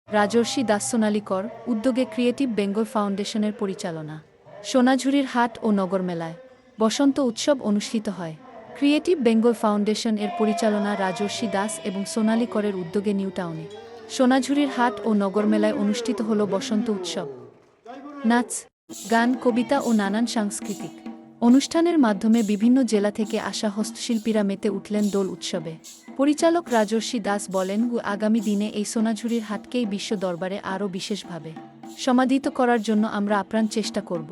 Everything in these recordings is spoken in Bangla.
রাজর্ষি দাস সোনালী কর উদ্যোগে ক্রিয়েটিভ বেঙ্গল ফাউন্ডেশনের পরিচালনা। সোনাঝুরির হাট ও নগর মেলায় বসন্ত উৎসব অনুষ্ঠিত হয়। ক্রিয়েটিভ বেঙ্গল ফাউন্ডেশন এর পরিচালনা রাজর্ষি দাস এবং সোনালী করের উদ্যোগে নিউ টাউনে সোনাঝুরির হাট ও নগর মেলায় অনুষ্ঠিত হল বসন্ত উৎসব। নাচ, গান, কবিতা ও নানান সাংস্কৃতিক অনুষ্ঠানের মাধ্যমে বিভিন্ন জেলা থেকে আসা হস্তশিল্পীরা মেতে উঠলেন দোল উৎসবে। পরিচালক রাজর্ষি দাস বলেন, আগামী দিনে এই সোনাঝুরির হাটকেই বিশ্ব দরবারে আরও বিশেষভাবে সমাধিত করার জন্য আমরা আপ্রাণ চেষ্টা করব।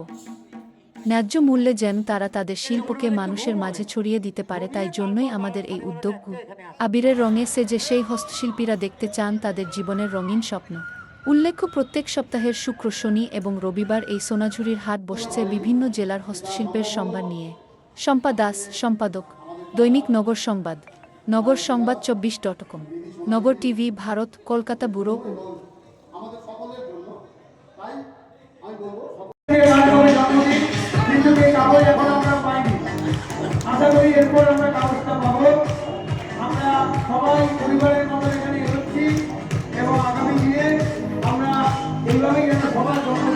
ন্যায্য মূল্যে যেন তারা তাদের শিল্পকে মানুষের মাঝে ছড়িয়ে দিতে পারে, তাই জন্যই আমাদের এই উদ্যোগ। আবিরের রঙে সেজে সেই হস্তশিল্পীরা দেখতে চান তাদের জীবনের রঙিন স্বপ্ন। উল্লেখ্য, প্রত্যেক সপ্তাহের শুক্র, শনি এবং রবিবার এই সোনাঝুরির হাট বসছে বিভিন্ন জেলার হস্তশিল্পের সম্ভার নিয়ে। শম্পা দাস, সম্পাদক, দৈনিক নগর সংবাদ, নগর সংবাদ 24.com, নগর টিভি, ভারত, কলকাতা ব্যুরো। আশা করি এরপর আমরা কাগজটা পাবো। আমরা সবাই পরিবারের মতো এখানে এসেছি এবং আগামী দিনে আমরা এইভাবেই যেন সবার জন্য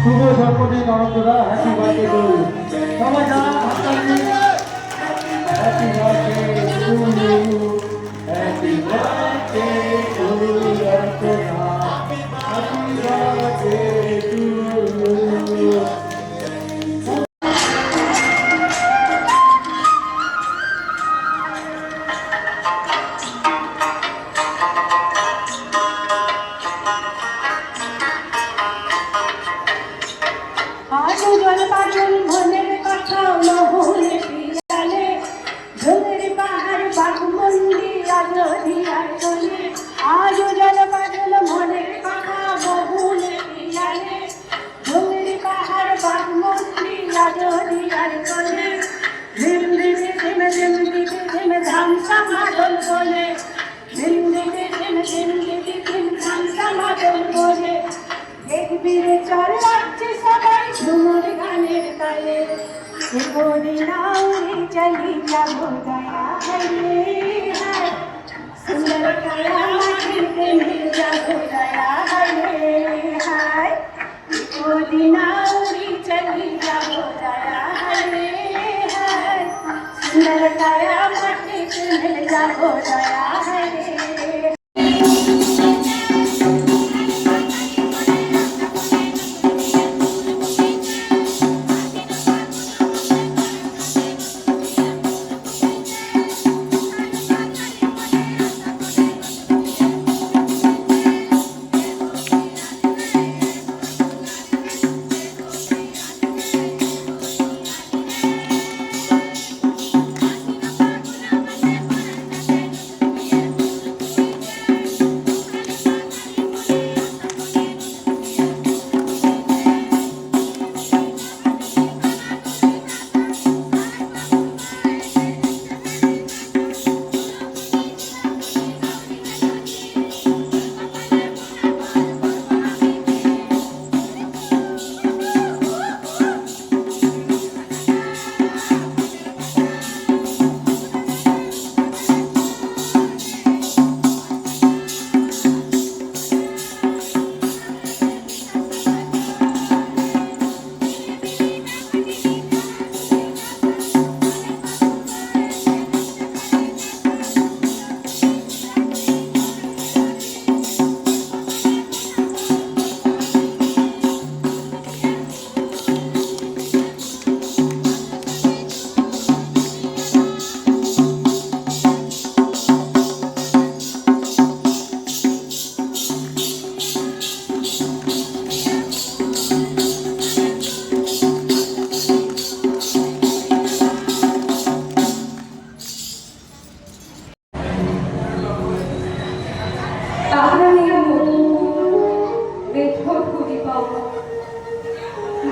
শুভ জন্মদিন Anantara, happy birthday to you. সবাই যারা হাততালি, happy birthday to you, happy birthday to Anantara, happy birthday to you. আজও জল পাগল মনের কথা মহুলে পিয়ালে, ঝোলের পাহাড় বাঘমন্ডি আজো ধিয়ার তোলে। আজও জল পাগল মনের কথা মহুলে পিয়ালে, ঝোলের পাহাড় বাঘমন্ডি আজো ধিয়ার তোলে। ঝিম ঝিমে ঝিমে ঝিম ঝিমে ঝিমে ধামসা মাদল বলে, ঝিম ঝিমে ঝিম ঝিম ঝিমে ঝিম ধামসা মাদল বলে। দেখবি রে চল লাগছে সবাই ঝুমুর গানের তালে, দিনাউরি চলি যাবো দয়া হরে হায়, সুন্দর কায়া মাটিতে মিল যাবো দয়া হরে হায়। দিনাউরি চলি যাবো দয়া হরে হায়, সুন্দর কায়া মাটিতে মিল যাবো দয়া হরে। তাহারে বেঠোর করি পাওয়া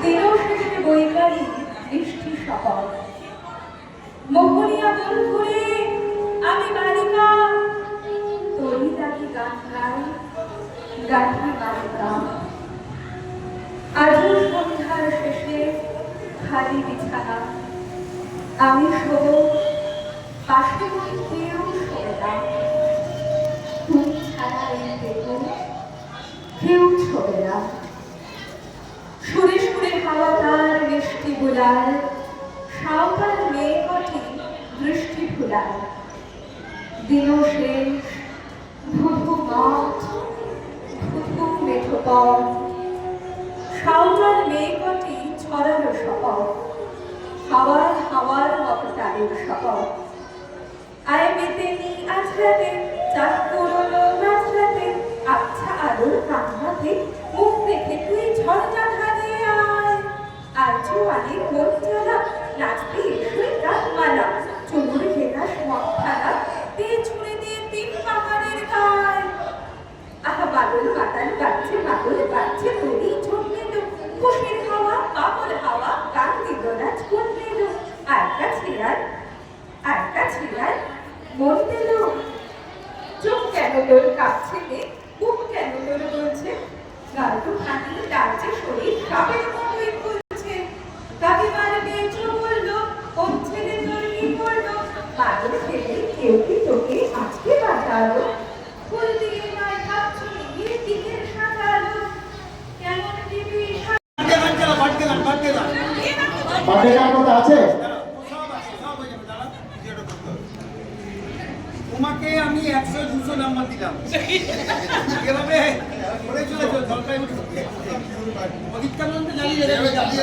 দিনশেষে বৈকারী বৃষ্টি শপথ মোহনিয়া বন্ধুরে আমি বালিকা তরি তাকে গান গাই গাঠি বালিকা আজও সন্ধ্যার শেষে খালি বিছানা আমি শোব পাশে কেউ শোবে না তুমি ছাড়া এই বেগুন কেউ ছোবে না সুরে সুরে হাওয়া তার মিষ্টি বুলার সাঁওতাল মেয়ে কটি দৃষ্টি ফুলার দিন শেষ ধুধু মাঠ ধুধু মেঠোপথ সাঁওতাল মেয়ে কটি ছড়ালো শপথ হাওয়ার হাওয়ার মতো তাদের শপথ আয় মেতে নি আছড়াতে চাঁদ করলো নাচড়াতে আচ্ছা আলোর কান্নাতে মুখ দেখে তুই ঝড়টা ধারে আয় আর জোয়ানে কোন জ্বালা নাচতে এসে রাত মালা চুমুর ঘেরাস মক্খানা দিয়ে ছুঁড়ে দিয়ে তিন পাহাড়ের গায় আহা বাদল বাতাল বাড়ছে বাদল বাড়ছে তরি ঝুঁকলে তো খুশির হাওয়া বাবল হাওয়া গান দিল নাচ করলে তো আর কাছে আর মন দিল চোখ কেন তোর কাঁপছে রে বুক কেন তোর বলছে গাল তো খাটি ডাকছে শরীর সবের মতোই খুলছে কাকে মারবে চোখ বললো কোন ছেলে তোর কি করলো বাদল ছেলে কেউ কি তোকে আজকে বাঁচালো ফুল দিয়ে নয় ভাবছি গিয়ে দিকের সাজালো কেমন দিবি পাটে গান কথা আছে? তোমাকে আমি 100-200 নাম্বার দিলাম এভাবে করে চলেছো জলপাইগুড়ি অধিককার মধ্যে জ্বালিয়ে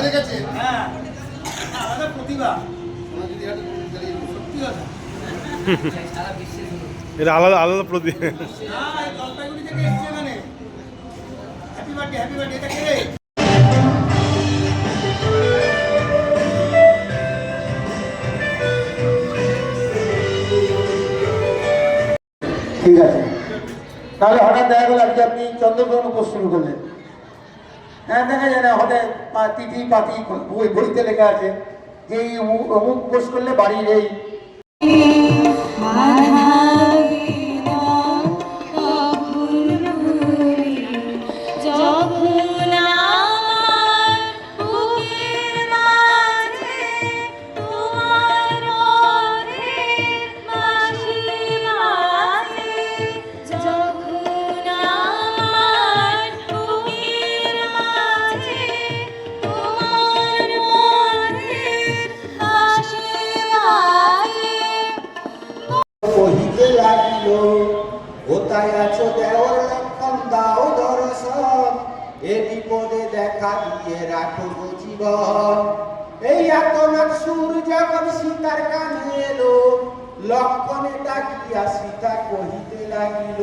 রেখেছে হ্যাঁ আলাদা প্রতিভা সত্যি কথা এটা আলাদা আলাদা প্রদীপ হ্যাঁ জলপাইগুড়ি থেকে এসছে মানে হ্যাপি বার্থডে এটা কে ঠিক আছে, তাহলে হঠাৎ দেখা গেল আজকে আপনি চন্দ্রগ্রহণ উপোস শুরু করলেন। হ্যাঁ, দেখা যায় না হঠাৎ তিথি পাতি বইতে লেখা আছে যে এই অমুক উপোস করলে বাড়ির এই কহিতে লাগিল কোথায় আছো দেওয়ার লক্ষণ দাও দর্শন এ বিপদে দেখা দিয়ে রাখো গো জীবন এই আতনার সুর যখন সীতার কানে এলো লক্ষণে ডাকিয়া সীতা কহিতে লাগিল